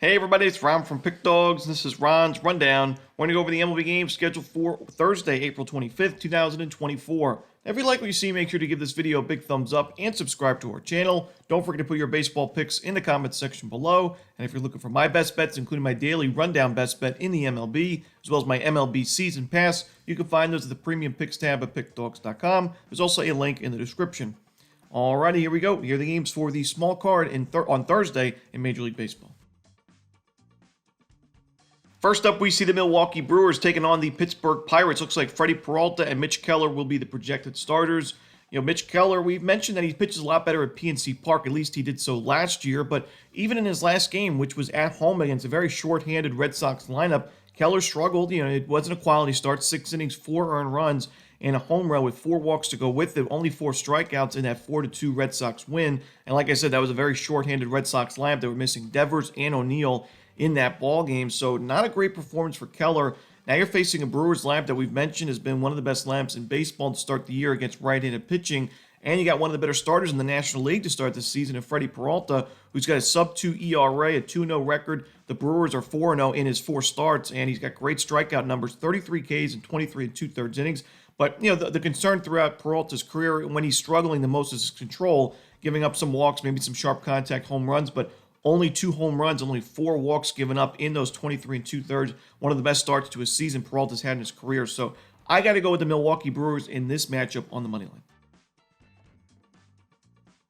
Hey everybody, it's Ron from Pick Dawgz. This is Ron's Rundown. We're going to go over the MLB games scheduled for Thursday, April 25th, 2024. If you like what you see, make sure to give this video a big thumbs up and subscribe to our channel. Don't forget to put your baseball picks in the comments section below. And if you're looking for my best bets, including my daily rundown best bet in the MLB, as well as my MLB season pass, you can find those at the premium picks tab at pickdawgz.com. There's also a link in the description. Alrighty, here we go. Here are the games for the small card on Thursday in Major League Baseball. First up, we see the Milwaukee Brewers taking on the Pittsburgh Pirates. Looks like Freddie Peralta and Mitch Keller will be the projected starters. Mitch Keller, we've mentioned that he pitches a lot better at PNC Park. At least he did so last year. But even in his last game, which was at home against a very short-handed Red Sox lineup, Keller struggled. It wasn't a quality start. 6 innings, 4 earned runs, and a home run with 4 walks to go with it. Only 4 strikeouts in that 4-2 Red Sox win. And like I said, that was a very short-handed Red Sox lineup. They were missing Devers and O'Neill in that ball game. So not a great performance for Keller. Now you're facing a Brewers lineup that we've mentioned has been one of the best lineups in baseball to start the year against right-handed pitching. And you got one of the better starters in the National League to start this season in Freddie Peralta, who's got a sub-2 ERA, a 2-0 record. The Brewers are 4-0 in his 4 starts, and he's got great strikeout numbers, 33 Ks and 23 2/3 innings. But, the concern throughout Peralta's career, when he's struggling the most, is his control, giving up some walks, maybe some sharp contact home runs, but only 2 home runs, only 4 walks given up in those 23 2/3. One of the best starts to a season Peralta's had in his career. So I got to go with the Milwaukee Brewers in this matchup on the money line.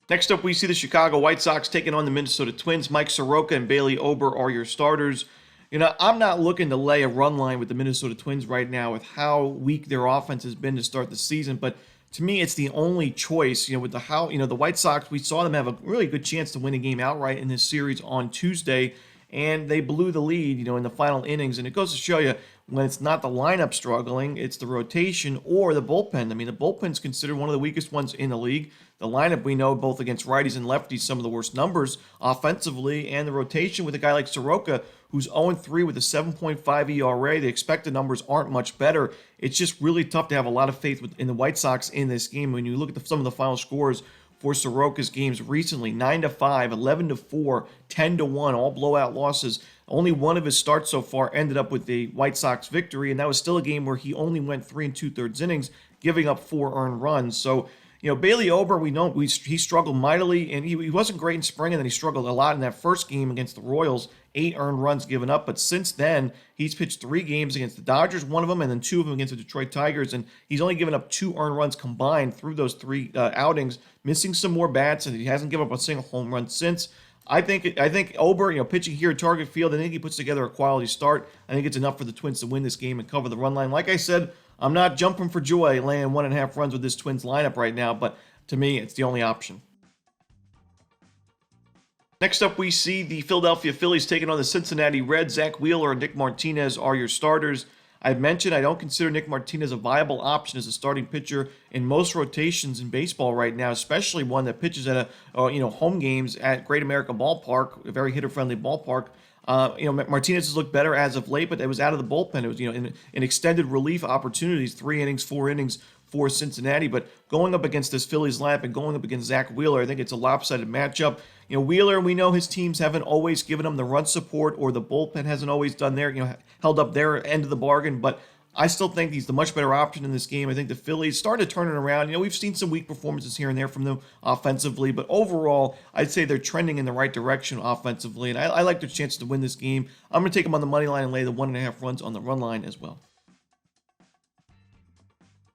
Next up, we see the Chicago White Sox taking on the Minnesota Twins. Mike Soroka and Bailey Ober are your starters. I'm not looking to lay a run line with the Minnesota Twins right now with how weak their offense has been to start the season, but to me, it's the only choice. With the White Sox, we saw them have a really good chance to win a game outright in this series on Tuesday, and they blew the lead, in the final innings. And it goes to show you, when it's not the lineup struggling, it's the rotation or the bullpen. The bullpen's considered one of the weakest ones in the league. The lineup, we know, both against righties and lefties, some of the worst numbers offensively, and the rotation with a guy like Soroka, who's 0-3 with a 7.5 ERA. The expected numbers aren't much better. It's just really tough to have a lot of faith in the White Sox in this game. When you look at some of the final scores for Soroka's games recently, 9-5, 11-4, 10-1, all blowout losses. Only one of his starts so far ended up with the White Sox victory, and that was still a game where he only went 3 2/3 innings, giving up 4 earned runs. So, Bailey Ober, we know he struggled mightily, and he wasn't great in spring, and then he struggled a lot in that first game against the Royals, 8 earned runs given up. But since then, he's pitched 3 games against the Dodgers, one of them, and then 2 of them against the Detroit Tigers, and he's only given up 2 earned runs combined through those 3 outings, missing some more bats, and he hasn't given up a single home run since. I think Ober, pitching here at Target Field, I think he puts together a quality start. I think it's enough for the Twins to win this game and cover the run line. Like I said, I'm not jumping for joy laying 1.5 runs with this Twins lineup right now, but to me, it's the only option. Next up, we see the Philadelphia Phillies taking on the Cincinnati Reds. Zach Wheeler and Nick Martinez are your starters. I've mentioned I don't consider Nick Martinez a viable option as a starting pitcher in most rotations in baseball right now, especially one that pitches at home games at Great America Ballpark, a very hitter-friendly ballpark. Martinez has looked better as of late, but it was out of the bullpen. It was in extended relief opportunities, 3 innings, 4 innings for Cincinnati. But going up against this Phillies lineup and going up against Zach Wheeler, I think it's a lopsided matchup. Wheeler, we know his teams haven't always given him the run support, or the bullpen hasn't always done held up their end of the bargain, but I still think he's the much better option in this game. I think the Phillies started to turn it around. We've seen some weak performances here and there from them offensively, but overall, I'd say they're trending in the right direction offensively, and I like their chances to win this game. I'm going to take them on the money line and lay the 1.5 runs on the run line as well.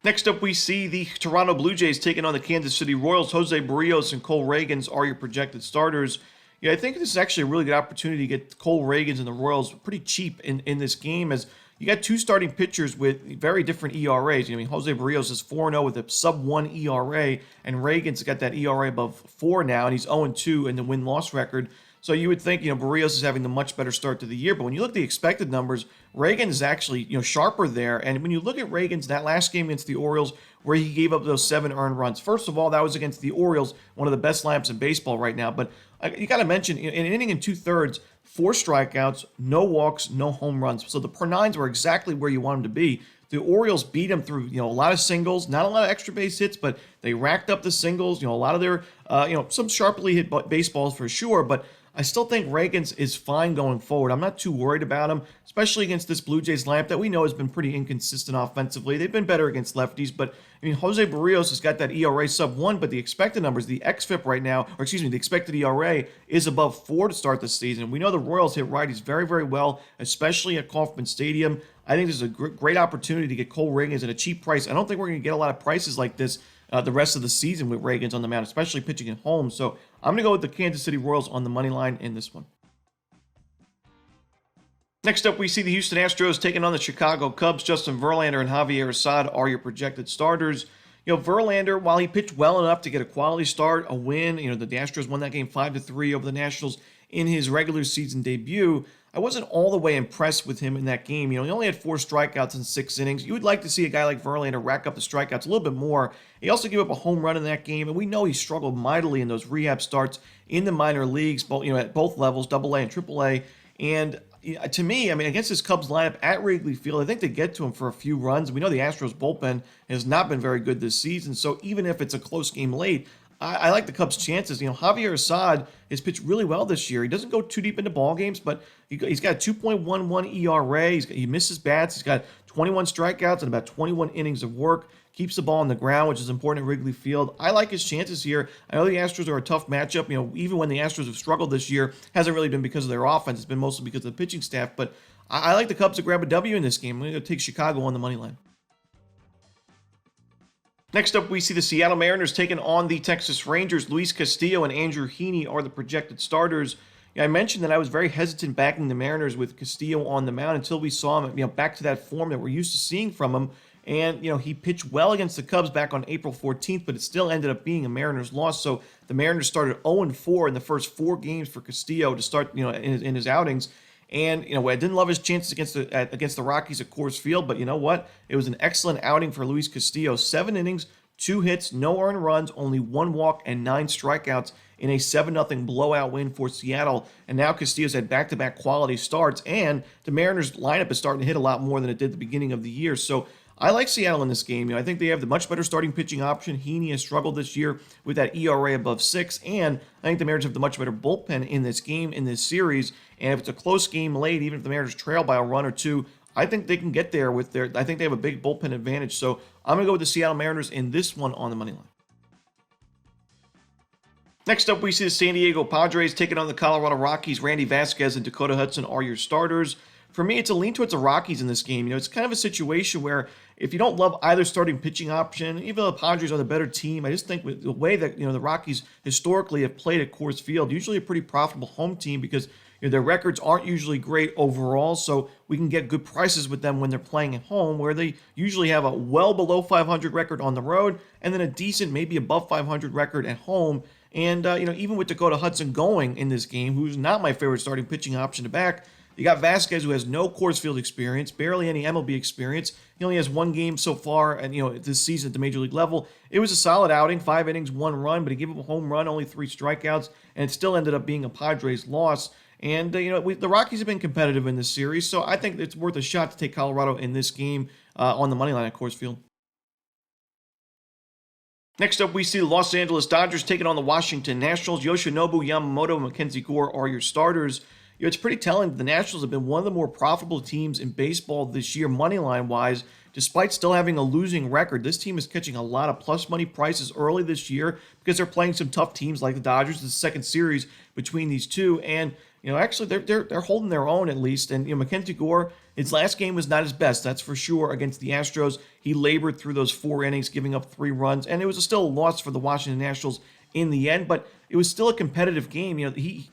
Next up, we see the Toronto Blue Jays taking on the Kansas City Royals. Jose Barrios and Cole Ragans are your projected starters. I think this is actually a really good opportunity to get Cole Ragans and the Royals pretty cheap in this game, as you got 2 starting pitchers with very different ERAs. Jose Barrios is 4-0 with a sub-1 ERA, and Ragans got that ERA above 4 now, and he's 0-2 in the win-loss record. So you would think, Barrios is having the much better start to the year. But when you look at the expected numbers, Ragans is actually, sharper there. And when you look at Ragans, that last game against the Orioles, where he gave up those 7 earned runs. First of all, that was against the Orioles, one of the best lineups in baseball right now. But you got to mention, in an inning and 2/3, 4 strikeouts, no walks, no home runs. So the per nines were exactly where you want them to be. The Orioles beat him through, a lot of singles, not a lot of extra base hits, but they racked up the singles. A lot of their, some sharply hit baseballs for sure. But I still think Reagans is fine going forward. I'm not too worried about him, especially against this Blue Jays lineup that we know has been pretty inconsistent offensively. They've been better against lefties, but I mean, Jose Barrios has got that ERA sub-1, but the expected numbers, the xFIP right now, or excuse me, the expected ERA is above 4 to start the season. We know the Royals hit righties very, very well, especially at Kauffman Stadium. I think this is a great opportunity to get Cole Reagans at a cheap price. I don't think we're going to get a lot of prices like this the rest of the season with Reagans on the mound, especially pitching at home. So I'm going to go with the Kansas City Royals on the money line in this one. Next up, we see the Houston Astros taking on the Chicago Cubs. Justin Verlander and Javier Assad are your projected starters. Verlander, while he pitched well enough to get a quality start, a win, the Astros won that game 5-3 over the Nationals in his regular season debut, I wasn't all the way impressed with him in that game. He only had 4 strikeouts in 6 innings. You would like to see a guy like Verlander rack up the strikeouts a little bit more. He also gave up a home run in that game, and we know he struggled mightily in those rehab starts in the minor leagues, both at both levels, AA and AAA. And to me, against this Cubs lineup at Wrigley Field, I think they get to him for a few runs. We know the Astros bullpen has not been very good this season, so even if it's a close game late, I like the Cubs' chances. Javier Assad has pitched really well this year. He doesn't go too deep into ball games, but he's got 2.11 ERA. He misses bats. He's got 21 strikeouts and about 21 innings of work. Keeps the ball on the ground, which is important at Wrigley Field. I like his chances here. I know the Astros are a tough matchup. Even when the Astros have struggled this year, hasn't really been because of their offense. It's been mostly because of the pitching staff. But I like the Cubs to grab a W in this game. I'm going to take Chicago on the money line. Next up, we see the Seattle Mariners taking on the Texas Rangers. Luis Castillo and Andrew Heaney are the projected starters. I mentioned that I was very hesitant backing the Mariners with Castillo on the mound until we saw him, back to that form that we're used to seeing from him. And, he pitched well against the Cubs back on April 14th, but it still ended up being a Mariners loss. So the Mariners started 0-4 in the first 4 games for Castillo to start, in his outings. And, I didn't love his chances against the Rockies at Coors Field, but you know what? It was an excellent outing for Luis Castillo. 7 innings, 2 hits, no earned runs, only 1 walk, and 9 strikeouts in a 7-0 blowout win for Seattle. And now Castillo's had back-to-back quality starts, and the Mariners lineup is starting to hit a lot more than it did at the beginning of the year. So I like Seattle in this game. I think they have the much better starting pitching option. Heaney has struggled this year with that ERA above 6, and I think the Mariners have the much better bullpen in this game, in this series. And if it's a close game late, even if the Mariners trail by a run or 2, I think they can get there with I think they have a big bullpen advantage. So I'm going to go with the Seattle Mariners in this one on the money line. Next up, we see the San Diego Padres taking on the Colorado Rockies. Randy Vasquez and Dakota Hudson are your starters. For me, it's a lean towards the Rockies in this game. It's kind of a situation where if you don't love either starting pitching option, even though the Padres are the better team, I just think with the way that the Rockies historically have played at Coors Field, usually a pretty profitable home team because their records aren't usually great overall, so we can get good prices with them when they're playing at home, where they usually have a well below 500 record on the road and then a decent, maybe above 500 record at home. And even with Dakota Hudson going in this game, who's not my favorite starting pitching option to back, you got Vasquez, who has no Coors Field experience, barely any MLB experience. He only has 1 game so far, and this season at the major league level. It was a solid outing, 5 innings, 1 run, but he gave up a home run, only 3 strikeouts, and it still ended up being a Padres loss. And the Rockies have been competitive in this series, so I think it's worth a shot to take Colorado in this game on the money line at Coors Field. Next up, we see the Los Angeles Dodgers taking on the Washington Nationals. Yoshinobu Yamamoto and Mackenzie Gore are your starters. It's pretty telling that the Nationals have been one of the more profitable teams in baseball this year, money line wise, despite still having a losing record. This team is catching a lot of plus money prices early this year because they're playing some tough teams like the Dodgers. The second series between these two, and actually they're holding their own at least. And Mackenzie Gore, his last game was not his best, that's for sure. Against the Astros, he labored through those 4 innings, giving up 3 runs, and it was still a loss for the Washington Nationals in the end, but it was still a competitive game.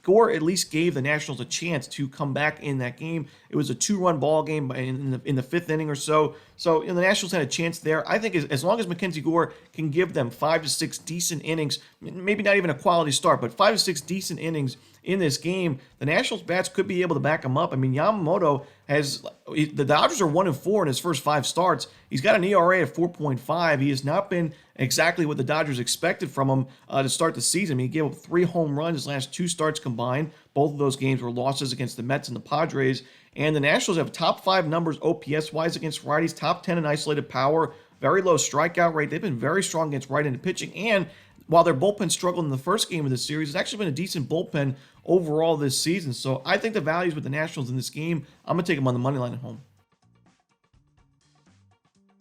Gore at least gave the Nationals a chance to come back in that game. It was a 2-run ball game in the 5th inning or so. So the Nationals had a chance there. I think as long as Mackenzie Gore can give them 5 to 6 decent innings, maybe not even a quality start, but 5 to 6 decent innings in this game, the Nationals bats could be able to back him up. Yamamoto the Dodgers are 1-4 in his first 5 starts. He's got an ERA of 4.5. He has not been exactly what the Dodgers expected from him to start the season. He gave up 3 home runs his last 2 starts combined. Both of those games were losses against the Mets and the Padres. And the Nationals have top 5 numbers OPS-wise against righties, top 10 in isolated power, very low strikeout rate. They've been very strong against right-handed pitching, and while their bullpen struggled in the first game of the series, it's actually been a decent bullpen overall this season. So I think the values with the Nationals in this game, I'm going to take them on the money line at home.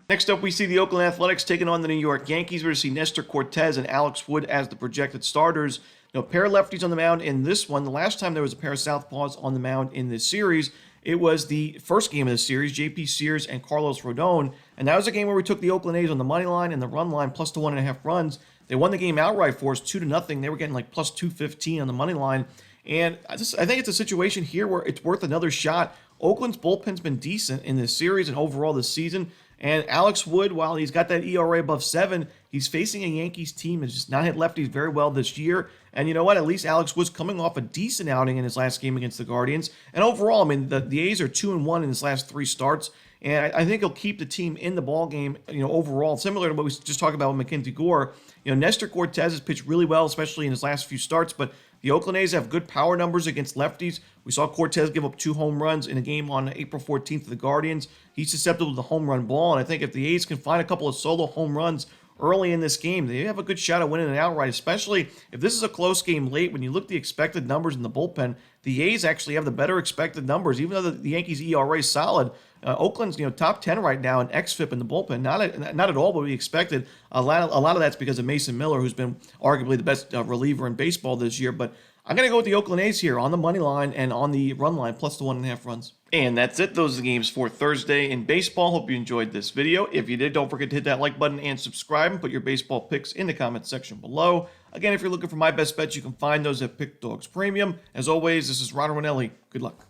Next up, we see the Oakland Athletics taking on the New York Yankees. We're going to see Nestor Cortez and Alex Wood as the projected starters. A pair of lefties on the mound in this one. The last time there was a pair of southpaws on the mound in this series, it was the first game of the series, J.P. Sears and Carlos Rodon. And that was a game where we took the Oakland A's on the money line and the run line plus the 1.5 runs. They won the game outright for us 2-0. They were getting like plus 215 on the money line. And I think it's a situation here where it's worth another shot. Oakland's bullpen's been decent in this series and overall this season. And Alex Wood, while he's got that ERA above 7, he's facing a Yankees team that's just not hit lefties very well this year. And you know what? At least Alex Wood's coming off a decent outing in his last game against the Guardians. And overall, I mean, the A's are 2-1 in his last 3 starts. And I think he'll keep the team in the ball game, overall, similar to what we just talked about with Mackenzie Gore. Nestor Cortez has pitched really well, especially in his last few starts, but the Oakland A's have good power numbers against lefties. We saw Cortez give up 2 home runs in a game on April 14th to the Guardians. He's susceptible to the home run ball, and I think if the A's can find a couple of solo home runs early in this game, they have a good shot at winning it outright, especially if this is a close game late. When you look at the expected numbers in the bullpen, the A's actually have the better expected numbers, even though the Yankees' ERA is solid. Oakland's top 10 right now in xFIP in the bullpen, not at all what we expected. A lot of that's because of Mason Miller, who's been arguably the best reliever in baseball this year. But I'm going to go with the Oakland A's here on the money line and on the run line plus the 1.5 runs. And that's it. Those are the games for Thursday in baseball. Hope you enjoyed this video. If you did, don't forget to hit that like button and subscribe and put your baseball picks in the comments section below. Again, if you're looking for my best bets, you can find those at Pick Dawgz Premium. As always, this is Romanelli. Good luck.